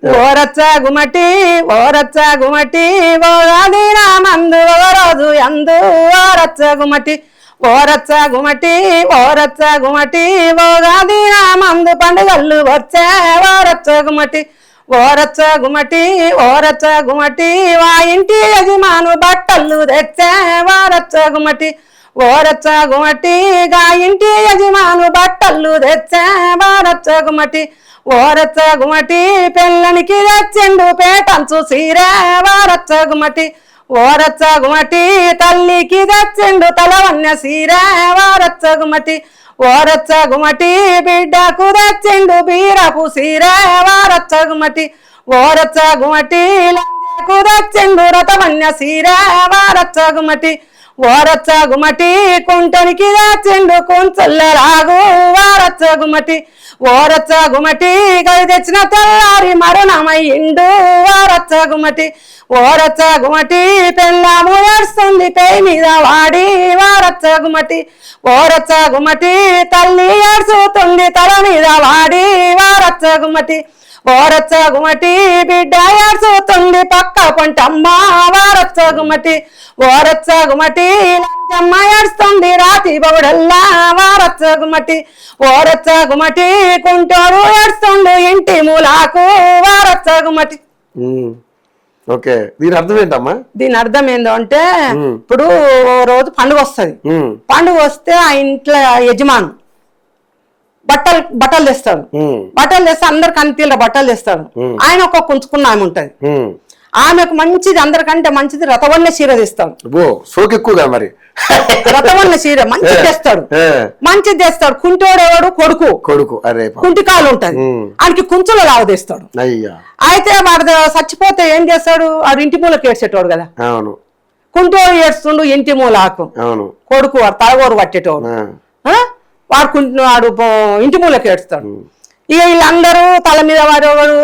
ఓరచ్చ గుమటి ఓగాది రామందు ఓ రోజు ఎందు ఓరచ్చ గుమటి ఓగాది రామందు పండుగలు వచ్చే ఓరచ్చ గుమటి వా ఇంటి యజమాను బట్టలు తెచ్చే ఓరచ్చ గుమటి గా ఇంటి యజమాను బట్టలు తెచ్చే ఓరచ్చ గుమటి పెళ్ళనికి తెచ్చిండు పేటంచు సీరే ఓరచ్చ గుమటి తల్లికి తెచ్చిండు తలవన్య సీరే ఓరచ్చ గుమటి బిడ్డకు తెచ్చిండు బీరపు సీరే ఓరచ్చ గుమటి లంజకు తెచ్చిండు రతవన్య సీరే ఓరచ్చ గుమటి కుంటనికి తెచ్చిండు కుంచుల్లలాగు ఓరచ్చ గుమటి గది తెచ్చిన తెల్లారి మరణమయ్యిండు ఓరచ్చ గుమటి పెళ్ళాము ఏడుస్తుంది పేయి మీద వాడి ఓరచ్చ గుమటి తల్లి ఏడుస్తుంది తల మీద వాడి ఓరచ్చ గుమటి బిడ్డ ఏడుస్తుంది పక్క పంటమ్మ ఓరచ్చ గుమటి లంజమ్మ ఏడుస్తుంది రాతి బౌడల్లా ఓరచ్చ గుమటి కుంటోడు ఏడుస్తుండు ఇంటి మూలాకు ఓకే దీని అర్థం ఏంటమ్మా? దీని అర్థం ఏందో అంటే ఇప్పుడు రోజు పండుగ వస్తుంది. పండుగ వస్తే ఆ ఇంట్లో యజమాను బట్టలు తెస్తాడు. బట్టలు తెస్తే అందరికి అన్ని బట్టలు తెస్తాడు. ఆయన ఒక కుంచుకున్న ఆమె ఉంటది. ఆమెకు మంచిది అందరికంటే మంచిది రతవన్న చీర తెస్తాడు. మరి రతవన్న చీర మంచిది తెస్తాడు. కుంటోడేవాడు కొడుకు కుంటికాలు ఉంటది. ఆయనకి కుంచులో లావు తెస్తాడు. అయితే వాడు చచ్చిపోతే ఏం చేస్తాడు? వాడు ఇంటి మూలకి ఏడ్చేటోడు కదా. కుంటోడు ఏడుస్తుండు ఇంటి మూలకు. కొడుకు వాడు తలగోరు పట్టేటోడు. వాడు ఇంటి మూలకి ఏడుస్తాడు. ఇక వీళ్ళందరూ తల మీద వాడు ఒకడు,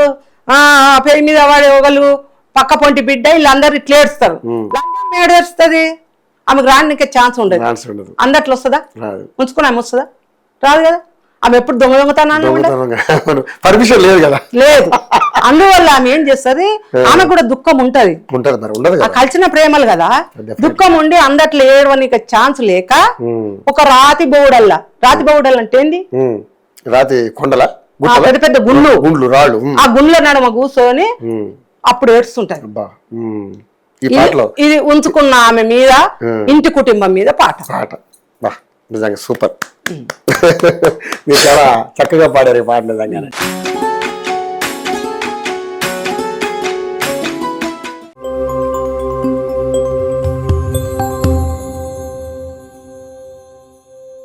పేరు మీద వాడు ఒకళ్ళు, పక్క పొంటి బిడ్డ వీళ్ళందరూ ఇట్లా ఏడుస్తారు. ఏడుస్తుంది ఆమెకు రానికి ఛాన్స్ ఉండదు. అందట్లో వస్తుందా? ఉంచుకుని ఆమె వస్తుందా? రాదు కదా. ఆమె ఎప్పుడు దొంగతనాన్ని పర్మిషన్ లేదు కదా. లేదు. అందువల్ల ఆమె ఏం చేస్తుంది? ఆమె కూడా దుఃఖం ఉంటది. కలిసిన ప్రేమలు కదా. దుఃఖం ఉండి అందట్లో ఏడవనికి ఛాన్స్ లేక ఒక రాతి బౌడల్ అంటే ఏంది? రాతి కొండల పెద్ద పెద్ద గుండ్లు రాళ్ళు. ఆ గుండ్ల నడుమ కూర్చొని అప్పుడు ఏడుస్తుంటది. ఇది ఉంచుకున్న ఆమె మీద ఇంటి కుటుంబం మీద పాట. నిజంగా సూపర్. మీరు చాలా చక్కగా పాడారు ఈ పాట నిజంగా.